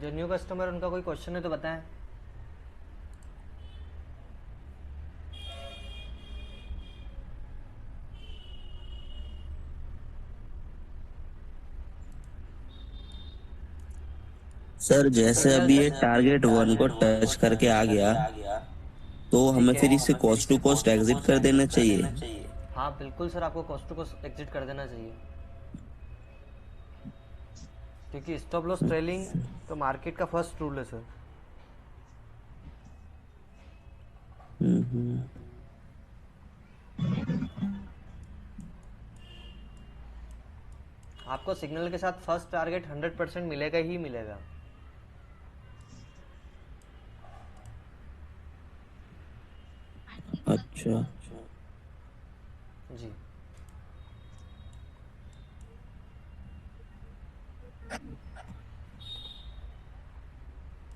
जो new customer उनका कोई क्वेश्चन है तो बताएं। सर जैसे सिग्नल अभी ये टारगेट वन को टच करके आ गया, तो हमें ठीक है। फिर इसे कॉस्ट टू कॉस्ट एग्जिट कर देना चाहिए। हाँ बिल्कुल सर, आपको कॉस्ट टू कॉस्ट एग्जिट कर देना चाहिए, क्योंकि स्टॉप लॉस ट्रेलिंग तो मार्केट का फर्स्ट रूल है सर। हम्म। आपको सिग्नल के साथ फर्स्ट टारगेट 100% मिलेगा ही मिलेगा। अच्छा। जी।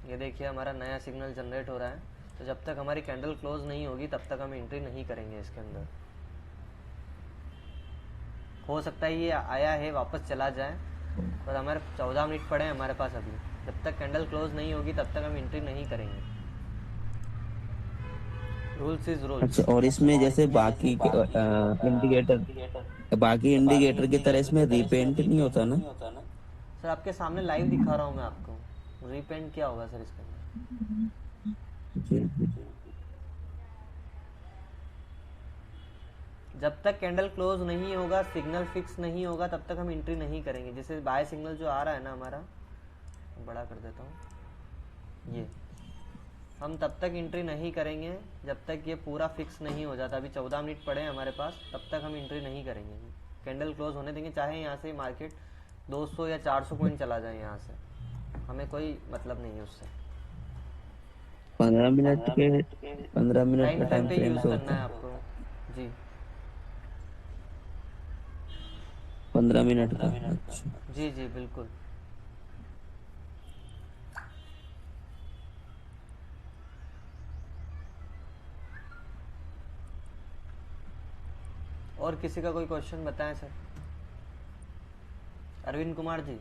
ये देखिए हमारा नया सिग्नल जनरेट हो रहा है, तो जब तक हमारी कैंडल क्लोज नहीं होगी तब तक हम एंट्री नहीं करेंगे इसके अंदर। हो सकता है ये आया है वापस चला जाए, पर हमारे 14 मिनट पड़े हैं हमारे पास अभी। जब तक कैंडल क्लोज नहीं होगी तब तक हम एंट्री नहीं करेंगे। Rules is rules. अच्छा, और इसमें जैसे बाकी इंडिकेटर, बाकी इंडिकेटर की तरह इसमें रीपेंट नहीं होता ना? सर आपके सामने लाइव दिखा रहा हूँ मैं आपको, रीपेंट क्या होगा सर इसके अंदर। जी जी। जब तक कैंडल क्लोज नहीं होगा, सिग्नल फिक्स नहीं होगा, तब तक हम एंट्री नहीं करेंगे। जैसे बाय सिग्नल जो आ रहा है ना हमारा, बड़ा कर देता हूँ ये, हम तब तक एंट्री नहीं करेंगे जब तक ये पूरा फिक्स नहीं हो जाता। अभी 14 मिनट पड़े हैं हमारे पास, तब तक हम एंट्री नहीं करेंगे। कैंडल क्लोज होने देंगे, चाहे यहाँ से मार्केट 200 या 400 पॉइंट चला जाए यहाँ से, हमें कोई मतलब नहीं है उससे। 15 मिनट के, 15 मिनट टाइम का फ्रेम टाइम पे फ्रेम यूज़ पे करना होता है है। आपको। जी। 15 मिनट का, अच्छा। जी जी बिल्कुल। और किसी का कोई क्वेश्चन बताएं sir. Arvind Kumar ji.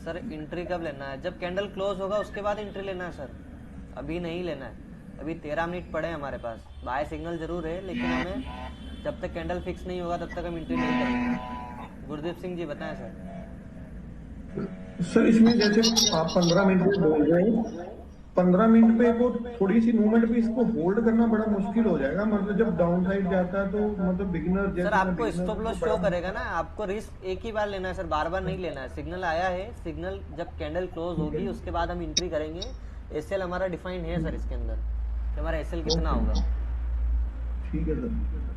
Sir entry कब लेना है? जब कैंडल क्लोज होगा उसके बाद एंट्री लेना है सर, अभी नहीं लेना है। अभी 13 मिनट पड़े हैं हमारे पास। बाय सिग्नल जरूर है, लेकिन हमें जब तक कैंडल फिक्स नहीं होगा तब तक हम एंट्री नहीं करेंगे। गुरदीप सिंह जी बताएं सर। सर इसमें जैसे आप 15 मिनट पे बोल रहे हैं, 15 मिनट पे को थोड़ी सी मूवमेंट पे इसको होल्ड करना बड़ा मुश्किल हो जाएगा। मतलब जब डाउन साइड जाता है तो मतलब बिगिनर, सर जैसे मैं आपको बिगिनर स्टॉप हूँ तो लॉस शो बड़ा करेगा ना, आपको रिस्क एक ही बार लेना है सर, बार बार नहीं लेना है। सिग्नल आया है, सिग्नल जब कैंडल क्लोज ठीक है। होगी उसके बाद हम एंट्री करेंगे। एसएल हमारा डिफाइंड है सर इसके अंदर, कि हमारा एसएल कितना ओके, होगा। ठीक है सर।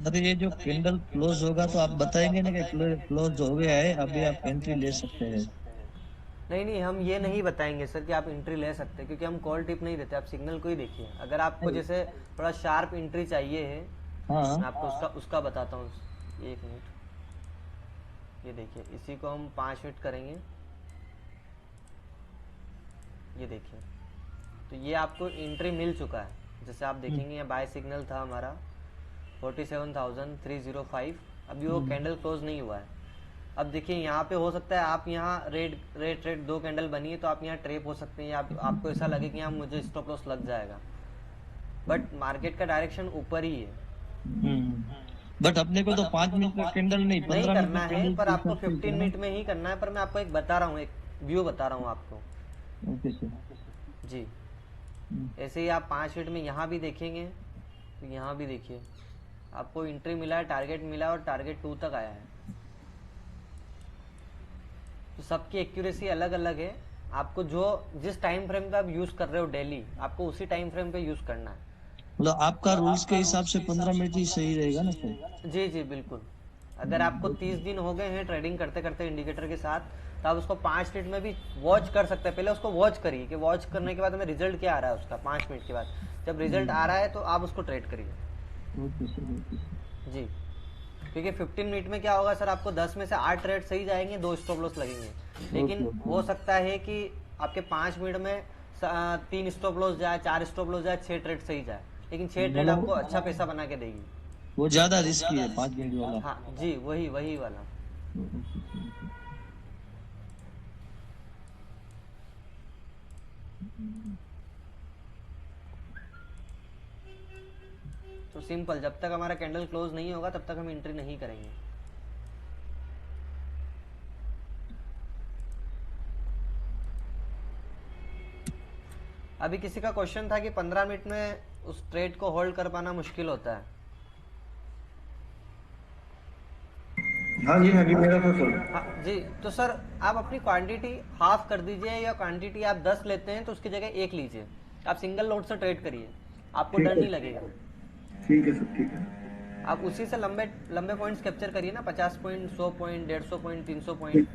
अरे ये जो कैंडल क्लोज होगा तो आप बताएंगे ना कि क्लोज हो गया है, अभी आप एंट्री ले सकते हैं। नहीं नहीं, हम ये नहीं बताएंगे सर कि आप एंट्री ले सकते हैं, क्योंकि हम कॉल टिप नहीं देते। आप सिग्नल को ही देखिए। अगर आपको नहीं। जैसे थोड़ा शार्प एंट्री चाहिए है, हाँ। मैं आपको उसका उसका बताता हूँ। एक मिनट, ये देखिए, इसी को हम 5 मिनट करेंगे। ये देखिए, तो ये आपको एंट्री मिल चुका है। जैसे आप हम्म, देखेंगे, ये बाय सिग्नल था हमारा 47,305। अभी वो हम्म। कैंडल क्लोज नहीं हुआ है। अब देखिए यहाँ पे हो सकता है आप यहाँ रेड रेड रेड दो कैंडल बनी है, तो आप यहाँ ट्रेप हो सकते हैं, या आपको ऐसा लगे कि यहाँ मुझे स्टॉप लॉस लग जाएगा। बट मार्केट का डायरेक्शन ऊपर ही है। बट अपने को तो 5 मिनट का कैंडल नहीं, नहीं 15 मिनट का करना है, कैंडल पर के आपको हिसाब से 15 होता है ना। मिनट में ही करना है। पर मैं आपको एक बता रहा हूँ, एक व्यू बता रहा हूँ आपको। Okay sir. जी। हम्म। ऐसे ही आप 5 मिनट में यहाँ भी देखेंगे, तो यहाँ भी देखिए, आपको एंट्री मिला है, टारगेट मिला है, और टारगेट 2 तक आया है। तो सबकी एक्यूरेसी अलग अलग है। आपको जो जिस टाइम फ्रेम पे आप यूज कर रहे हो डेली, आपको उसी टाइम फ्रेम पे यूज करना है। मतलब आपका रूल्स के हिसाब से 15 मिनट ही सही रहेगा ना सर? जी जी बिल्कुल। अगर आपको 30 दिन हो गए हैं ट्रेडिंग करते करते इंडिकेटर के साथ, तो आप उसको 5 मिनट में भी वॉच कर सकते हैं। पहले उसको वॉच करिए कि वॉच करने के बाद हमें रिजल्ट क्या आ रहा है उसका। 5 मिनट के बाद जब रिजल्ट आ रहा है तो आप उसको ट्रेड करिए। Okay sir, okay sir. जी, क्योंकि 15 मिनट में क्या होगा सर, आपको 10 में से 8 ट्रेड सही जाएंगे, 2 स्टॉप लॉस लगेंगे। लेकिन ओके, हो सकता है कि आपके 5 मिनट में 3 स्टॉप लॉस जाए, 4 स्टॉप लॉस जाए, 6 ट्रेड सही जाए, लेकिन 6 ट्रेड आपको मतलब अच्छा पैसा बना के देगी। वो ज्यादा रिस्की है 5 मिनट वाला। हाँ जी, वही वही वाला। Okay sir, okay. तो सिंपल, जब तक हमारा कैंडल क्लोज नहीं होगा तब तक हम एंट्री नहीं करेंगे। अभी किसी का क्वेश्चन था कि 15 मिनट में उस ट्रेड को होल्ड कर पाना मुश्किल होता है। हाँ जी मेरा तो सर। हाँ जी, तो सर आप अपनी क्वांटिटी हाफ कर दीजिए, या क्वांटिटी आप 10 लेते हैं तो उसकी जगह 1 लीजिए। आप सिंगल लोड से ट्रेड करिए, आपको ठीक डर है, नहीं लगेगा। ठीक है सर, ठीक है। आप उसी से लंबे लंबे पॉइंट्स कैप्चर करिए ना, 50 पॉइंट, 100 पॉइंट, 150 पॉइंट, 300 ठीक, पॉइंट।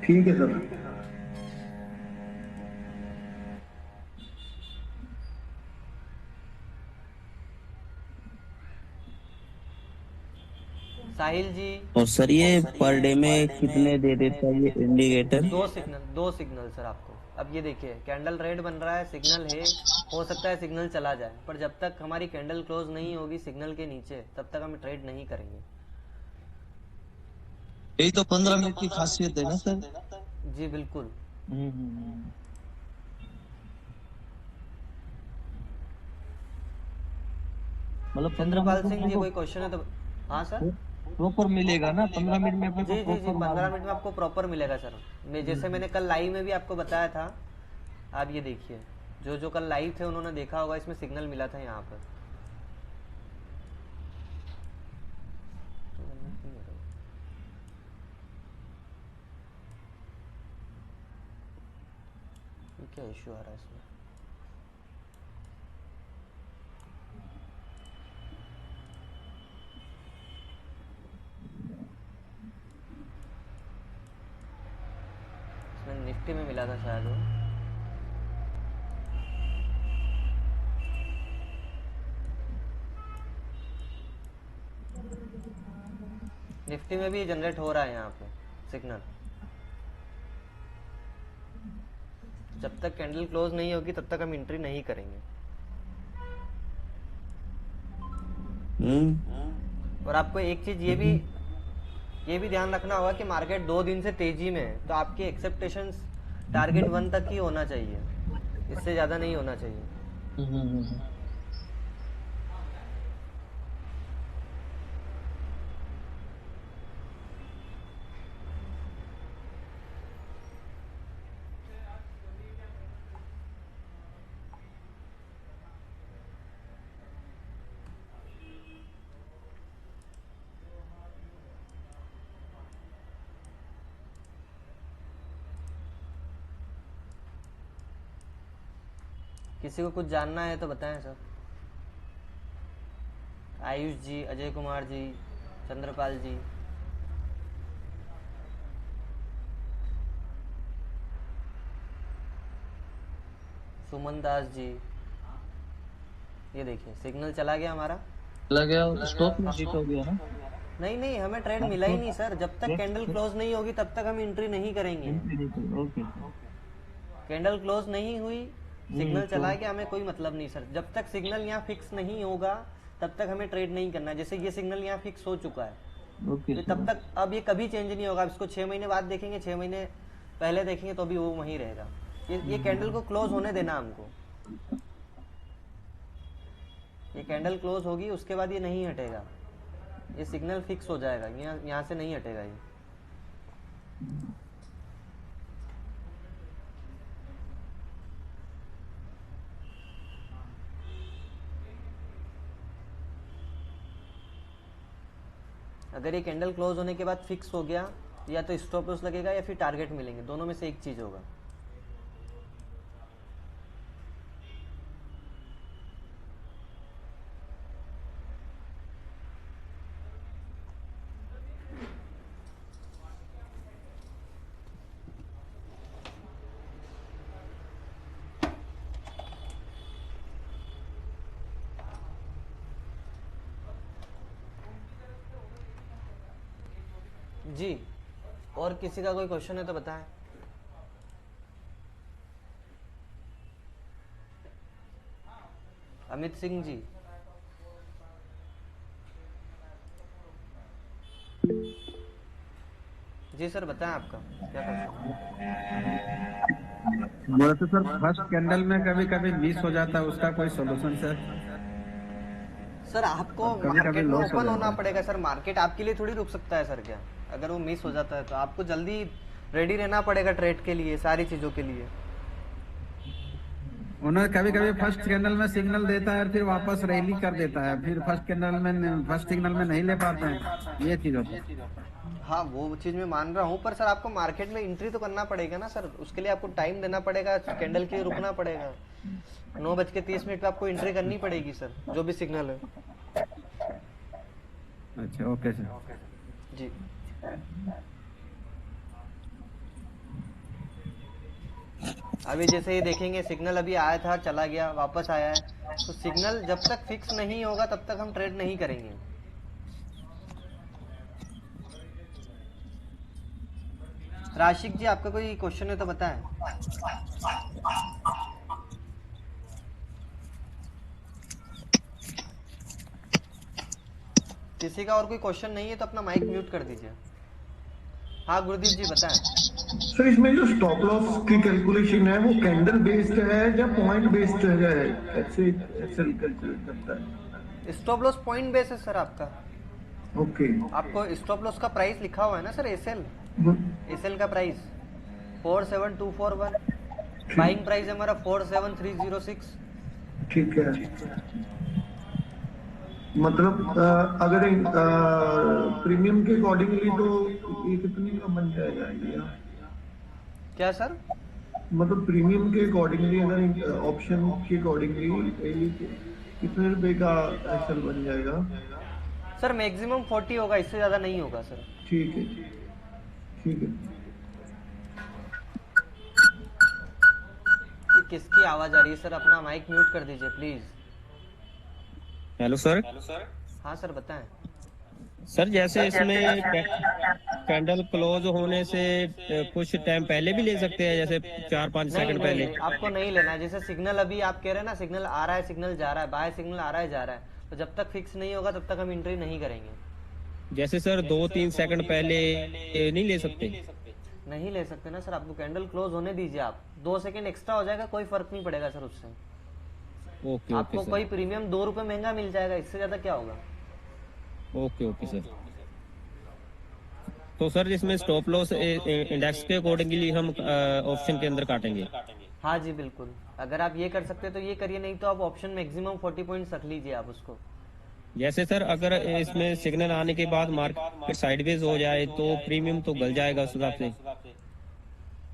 ठीक है सर। साहिल जी, और सर ये पर डे में कितने दे देता है ये इंडिकेटर? 2 सिग्नल सर आपको। अब ये देखिए, कैंडल रेड बन रहा है, सिग्नल है, हो सकता है सिग्नल चला जाए, पर जब तक हमारी कैंडल क्लोज नहीं होगी सिग्नल के नीचे तब तक हम ट्रेड नहीं करेंगे। यही तो 15 मिनट की खासियत है ना सर। जी बिल्कुल। हम्म। मतलब 15 मिनट चंद्रपाल में सिंह अपने जी, को कोई क्वेश्चन है तो। हाँ सर। प्रॉपर मिलेगा ना 15 मिनट में अपने को जी जी जी, प्रॉपर 15 माल। मिनट में आपको प्रॉपर मिलेगा सर। जैसे मैंने कल लाइव में भी आपको बताया था। आप ये देखिए, जो जो कल लाइव थे उन्होंने देखा होगा, इसमें सिग्नल मिला था यहाँ पर। ये क्या इशू आ रहा है इसमें? इसमें निफ्टी में मिला था शायद वो। निफ्टी में भी जनरेट हो रहा है यहाँ पे सिग्नल। जब तक कैंडल क्लोज नहीं होगी तब तक हम एंट्री नहीं करेंगे। और आपको एक चीज ये भी ध्यान रखना होगा कि मार्केट 2 दिन से तेजी में है, तो आपके एक्सेप्टेशंस टारगेट 1 तक ही होना चाहिए, इससे ज़्यादा नहीं होना चाहिए। हम्म। किसी को कुछ जानना है तो बताएं सर। आयुष जी, अजय कुमार जी, चंद्रपाल जी। सुमन दास जी। ये देखिए सिग्नल चला गया हमारा। चला गया, स्टॉप लॉस हिट हो गया ना। नहीं नहीं, हमें ट्रेड मिला ही नहीं सर। जब तक कैंडल क्लोज नहीं होगी तब तक हम एंट्री नहीं करेंगे। ओके। कैंडल क्लोज नहीं हुई, सिग्नल चला गया, हमें कोई मतलब नहीं सर। जब तक सिग्नल यहाँ फिक्स नहीं होगा तब तक हमें ट्रेड नहीं करना है। जैसे ये सिग्नल यहाँ फिक्स हो चुका है, ओके तो सर। तब तक अब ये कभी चेंज नहीं होगा। अब इसको 6 महीने बाद देखेंगे, 6 महीने पहले देखेंगे तो भी वो वहीं रहेगा। ये कैंडल को क्लोज होने देना हमको। ये कैंडल क्लोज होगी उसके बाद ये नहीं हटेगा, ये सिग्नल फिक्स हो जाएगा, यहाँ से नहीं हटेगा ये। अगर ये कैंडल क्लोज होने के बाद फिक्स हो गया, या तो स्टॉप लॉस लगेगा या फिर टारगेट मिलेंगे, दोनों में से एक चीज होगा। जी, और किसी का कोई क्वेश्चन है तो बताएं। अमित सिंह जी। जी सर, बताएं आपका क्या क्वेश्चन है। बोले तो सर फर्स्ट कैंडल में कभी कभी मिस हो जाता है, उसका कोई सोल्यूशन सर? सर आपको और कभी कभी मार्केट में लॉस हो ओपन होना जाता है। पड़ेगा सर, मार्केट आपके लिए थोड़ी रुक सकता है सर। क्या अगर वो मिस हो जाता है तो आपको जल्दी रेडी रहना पड़ेगा ट्रेड के लिए, सारी चीज़ों के लिए। उन्हें कभी कभी फर्स्ट कैंडल में सिग्नल देता है और फिर वापस रैली कर देता है, फिर फर्स्ट सिग्नल में नहीं ले पाते हैं, ये चीज होता है। हाँ, वो चीज़ मैं मान रहा हूँ, पर सर आपको मार्केट में एंट्री तो करना पड़ेगा ना सर, उसके लिए आपको टाइम देना पड़ेगा, कैंडल के लिए रुकना पड़ेगा। 9:30 पे आपको एंट्री करनी पड़ेगी सर, जो भी सिग्नल है। अच्छा, ओके सर। जी। अभी जैसे ये देखेंगे, सिग्नल अभी आया था, चला गया, वापस आया है, तो सिग्नल जब तक फिक्स नहीं होगा तब तक हम ट्रेड नहीं करेंगे। राशिक जी, आपका कोई क्वेश्चन है तो बताएं। किसी का और कोई क्वेश्चन नहीं है तो अपना माइक म्यूट कर दीजिए। हाँ गुरुदीप जी, बताएं। सर इसमें जो स्टॉप लॉस की कैलकुलेशन है वो कैंडल बेस्ड है या पॉइंट बेस्ड है? ऐसे ऐसे कैलकुलेट करता है? स्टॉप लॉस पॉइंट बेस है सर आपका। ओके। आपको स्टॉप लॉस का प्राइस लिखा हुआ है ना सर, एसएल। एसएल का प्राइस 47241, बाइंग प्राइस है हमारा 47306। ठीक है। मतलब अगर प्रीमियम के अकॉर्डिंगली तो ये कितने का बन जाएगा इंडिया? क्या सर? मतलब प्रीमियम के अकॉर्डिंगली, अगर ऑप्शन के अकॉर्डिंगली ये कितने रुपए का एसएल बन जाएगा? सर मैक्सिमम 40 होगा, इससे ज्यादा नहीं होगा सर। ठीक है, ठीक है। ये किसकी आवाज आ रही है सर? अपना माइक म्यूट कर दीजिए प्लीज। Hello sir. हाँ सर, बताएं। सर जैसे इसमें कैंडल क्लोज होने से कुछ टाइम पहले भी ले सकते हैं, जैसे 4-5 नहीं सेकंड नहीं पहले? नहीं, आपको नहीं लेना है। जैसे सिग्नल अभी आप कह रहे हैं ना, सिग्नल आ रहा है, सिग्नल जा रहा है, बाय सिग्नल आ रहा है, जा रहा है, तो जब तक फिक्स नहीं होगा तब तक हम एंट्री नहीं करेंगे। जैसे सर 2-3 सेकंड पहले नहीं ले सकते? नहीं ले सकते ना सर, आपको कैंडल क्लोज होने दीजिए। आप 2 सेकंड एक्स्ट्रा हो जाएगा, कोई फर्क नहीं पड़ेगा सर उससे। ओके आपको ओके कोई सर। प्रीमियम 2 रुपए महंगा मिल जाएगा, इससे ज्यादा क्या होगा। Okay okay sir. तो सर इसमें स्टॉप लॉस इंडेक्स के अकॉर्डिंगली हम ऑप्शन के अंदर काटेंगे? हाँ जी बिल्कुल, अगर आप ये कर सकते हैं तो ये करिए, नहीं तो आप ऑप्शन मैक्सिमम 40 पॉइंट्स रख लीजिए आप उसको। जैसे सर अगर इसमें सिग्नल आने के बाद मार्केट साइडवेज हो जाए तो प्रीमियम तो गल जाएगा उस हिसाब से?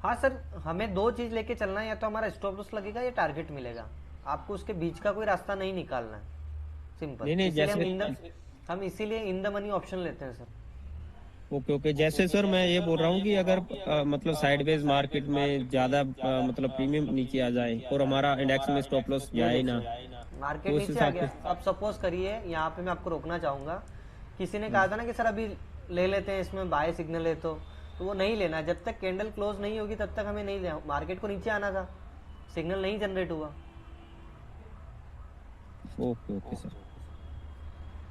हाँ सर, हमें 2 चीज लेके चलना है, या तो हमारा स्टॉप लॉस लगेगा या टारगेट मिलेगा। आपको उसके बीच का कोई रास्ता नहीं निकालना है, सिंपल। नहीं नहीं, इसीलिए हम इसीलिए इन द मनी ऑप्शन लेते हैं सर। Okay okay. जैसे सर मैं ये बोल रहा हूँ कि अगर मतलब साइडवेज मार्केट में ज्यादा मतलब प्रीमियम नीचे आ जाए और हमारा इंडेक्स में स्टॉप लॉस जाए ना, मार्केट तो उस नीचे आ हिसाब गया, से अब सपोज करिए, यहाँ पे मैं आपको रोकना चाहूंगा। किसी ने कहा था ना कि सर अभी ले लेते हैं, इसमें बाय सिग्नल है, तो वो नहीं लेना। जब तक कैंडल क्लोज नहीं होगी तब तक हमें नहीं लेना। मार्केट को नीचे आना था, सिग्नल नहीं जनरेट हुआ। Okay okay sir.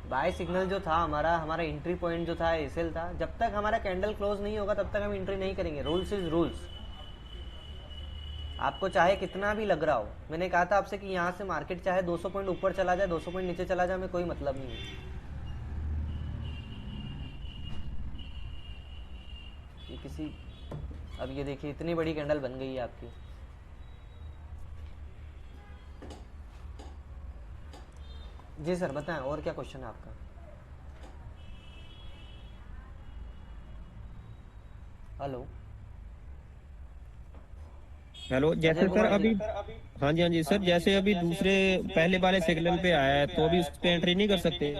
By signal जो था हमारा एंट्री पॉइंट जो था एसएल था, जब तक हमारा कैंडल क्लोज नहीं होगा तब तक हम एंट्री नहीं करेंगे। Rules is rules. आपको चाहे कितना भी लग रहा हो, मैंने कहा था आपसे कि यहाँ से मार्केट चाहे 200 पॉइंट ऊपर चला जाए, 200 पॉइंट नीचे चला जाए, हमें कोई मतलब नहीं है। ये किसी, अब ये देखिए इतनी बड़ी कैंडल बन गई है आपकी। जी सर, बताएं और क्या क्वेश्चन है आपका। Hello hello. जैसे सर अभी, हाँ जी हाँ जी सर, जैसे अभी दूसरे पहले वाले सिग्नल पे आया है तो अभी उस पे एंट्री नहीं कर सकते?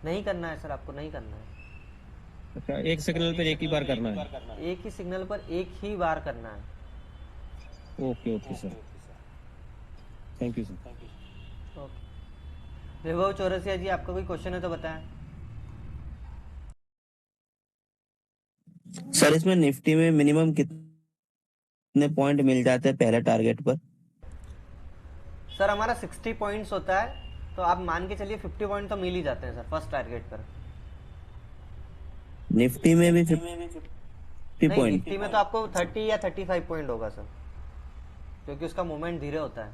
नहीं करना है सर, आपको नहीं करना है। अच्छा, एक सिग्नल पर एक ही बार करना है? एक ही सिग्नल पर एक ही बार करना है। Okay okay sir, thank you sir. Okay. विभव चौरसिया जी, आपका कोई क्वेश्चन है तो बताएं। सर इसमें निफ्टी में मिनिमम कितने पॉइंट मिल जाते हैं पहले टारगेट पर? सर हमारा 60 पॉइंट्स होता है, तो आप मान के चलिए 50 पॉइंट तो मिल ही जाते हैं सर फर्स्ट टारगेट पर। निफ्टी में भी 50 नहीं, पॉइंट? निफ्टी में तो आपको 30 या 35 पॉइंट होगा सर, क्योंकि उसका मूवमेंट धीरे होता है।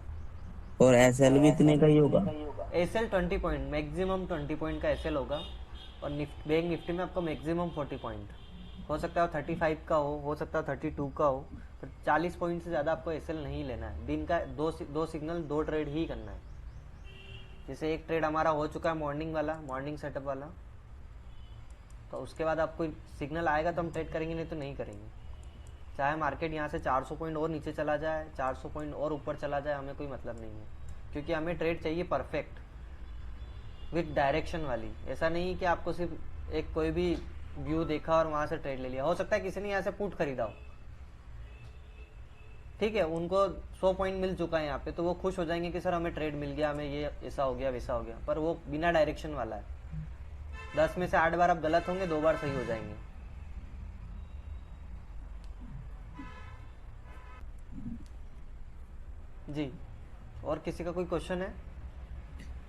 और एसएल भी इतने का ही होगा? एसएल 20 पॉइंट, मैक्सिमम 20 पॉइंट का एसएल होगा। और बैंक निफ्टी में आपको मैक्सिमम 40 पॉइंट हो सकता है, 35 का हो सकता है 32 का हो, तो 40 पॉइंट से ज़्यादा आपको एसएल नहीं लेना है। दिन का दो सिग्नल 2 ट्रेड ही करना है। जैसे एक ट्रेड हमारा हो चुका है मॉर्निंग वाला, मॉर्निंग सेटअप वाला, तो उसके बाद आपको सिग्नल आएगा तो हम ट्रेड करेंगे, नहीं तो नहीं करेंगे। चाहे मार्केट यहाँ से 400 पॉइंट और नीचे चला जाए, 400 पॉइंट और ऊपर चला जाए, हमें कोई मतलब नहीं है, क्योंकि हमें ट्रेड चाहिए परफेक्ट विथ डायरेक्शन वाली। ऐसा नहीं कि आपको सिर्फ एक कोई भी व्यू देखा और वहां से ट्रेड ले लिया। हो सकता है किसी ने यहाँ से पुट खरीदा हो, ठीक है, उनको 100 पॉइंट मिल चुका है यहाँ पे, तो वो खुश हो जाएंगे कि सर हमें ट्रेड मिल गया, हमें ये ऐसा हो गया वैसा हो गया, पर वो बिना डायरेक्शन वाला है। 10 में से 8 बार आप गलत होंगे, 2 बार सही हो जाएंगे। जी, और किसी का कोई क्वेश्चन है?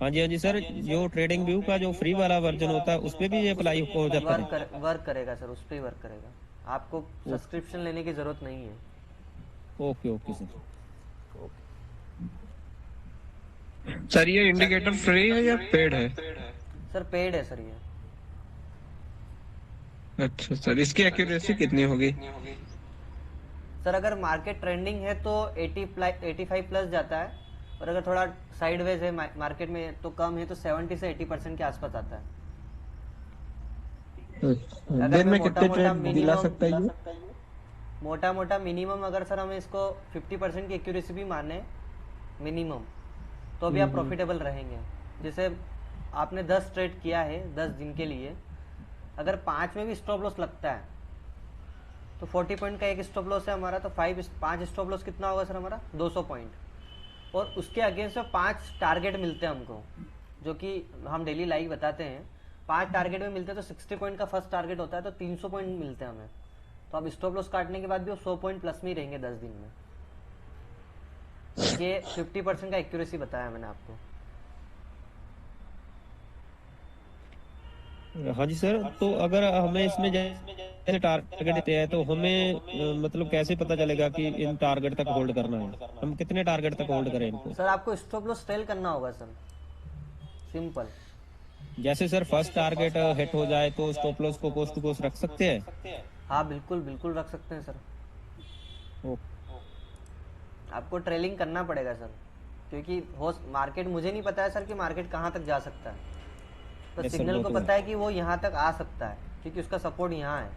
हाँ जी सर, जो ट्रेडिंग व्यू का जो फ्री वाला वर्जन होता है उस पे भी ये अप्लाई हो जाता है? वर्क करेगा सर, उस पर ही वर्क करेगा। आपको सब्सक्रिप्शन लेने की जरूरत नहीं है। Okay sir. सर ये इंडिकेटर फ्री है या पेड है? सर पेड है सर ये। अच्छा सर, इसकी एक्यूरेसी कितनी होगी? सर अगर मार्केट ट्रेंडिंग है तो 85 प्लस जाता है, और अगर थोड़ा साइडवेज है मार्केट में तो कम है, तो 70 से 80% के आसपास आता है। दिन में कितने ट्रेड दिला सकता है ये? मोटा मोटा मिनिमम अगर सर हमें इसको 50% की एक्यूरेसी भी माने मिनिमम, तो भी आप प्रॉफिटेबल रहेंगे। जैसे आपने 10 ट्रेड किया है 10 दिन के लिए, अगर 5 में भी स्टॉप लॉस लगता है तो 40 पॉइंट का एक स्टॉप लॉस है हमारा, तो 5 स्टॉप लॉस कितना होगा सर हमारा? 200 पॉइंट। और उसके अगेंस्ट में 5 टारगेट मिलते हैं हमको, जो कि हम डेली लाइव बताते हैं। 5 टारगेट में मिलते हैं, तो 60 पॉइंट का फर्स्ट टारगेट होता है, तो 300 पॉइंट मिलते हैं हमें। तो अब स्टॉप लॉस काटने के बाद भी वो 100 पॉइंट प्लस में ही रहेंगे 10 दिन में। ये 50% का एक्यूरेसी बताया मैंने आपको। हाँ जी सर, तो अगर हमें इसमें जैसे टारगेट देते हैं तो हमें मतलब कैसे पता चलेगा कि इन टारगेट तक होल्ड करना है? हम कितने टारगेट तक होल्ड करें इनको? सर आपको स्टॉप लॉस सेल करना होगा सर, सिंपल। जैसे सर फर्स्ट टारगेट हिट हो जाए तो स्टॉप लॉस को कोस्ट टू कोस्ट रख सकते हैं? हाँ बिल्कुल रख सकते हैं सर। आपको ट्रेलिंग करना पड़ेगा सर, क्योंकि मार्केट, मुझे नहीं पता है सर कि मार्केट कहाँ तक जा सकता है, तो सिग्नल को पता है कि वो यहाँ तक आ सकता है, क्योंकि उसका सपोर्ट यहाँ है।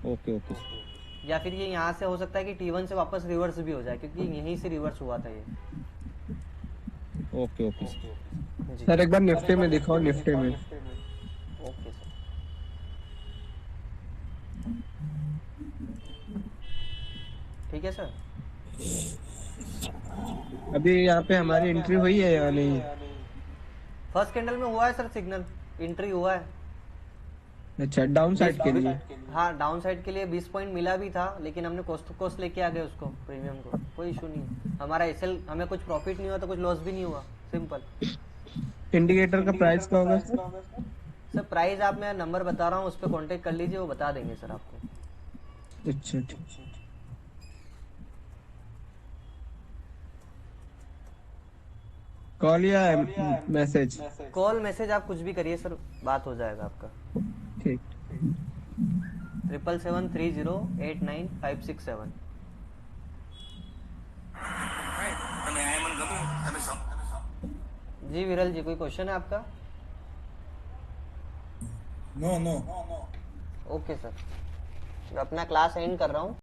ओके। या फिर ये यहाँ से हो सकता है कि T1 से वापस रिवर्स भी हो जाए, क्योंकि यहीं से रिवर्स हुआ था ये। ओके सर एक बार निफ्टी में दिखाओ, निफ्टी में। Okay sir. ठीक है सर। अभी यहाँ पे हमारी एंट्री हुई है या नहीं? फर्स्ट कैंडल में हुआ है सर सिग्नल, एंट्री हुआ है। अच्छा, डाउन साइड के लिए? हाँ, डाउन साइड के लिए 20 पॉइंट मिला भी था, लेकिन हमने कोस्ट टू कोस्ट लेके आ गए उसको, प्रीमियम को। कोई इशू नहीं है हमारा। एसएल हमें कुछ प्रॉफिट नहीं हुआ तो कुछ लॉस भी नहीं हुआ, सिंपल। इंडिकेटर का प्राइस क्या होगा सर? सर प्राइस आप, मैं नंबर बता रहा हूँ, उस पर कॉन्टेक्ट कर लीजिए, वो बता देंगे सर आपको। अच्छा ठीक। कॉल या मैसेज? कॉल मैसेज आप कुछ भी करिए सर, बात हो जाएगा आपका। ठीक। 77730895567। जी विरल जी, कोई क्वेश्चन है आपका? नो। ओके सर, मैं अपना क्लास एंड कर रहा हूँ।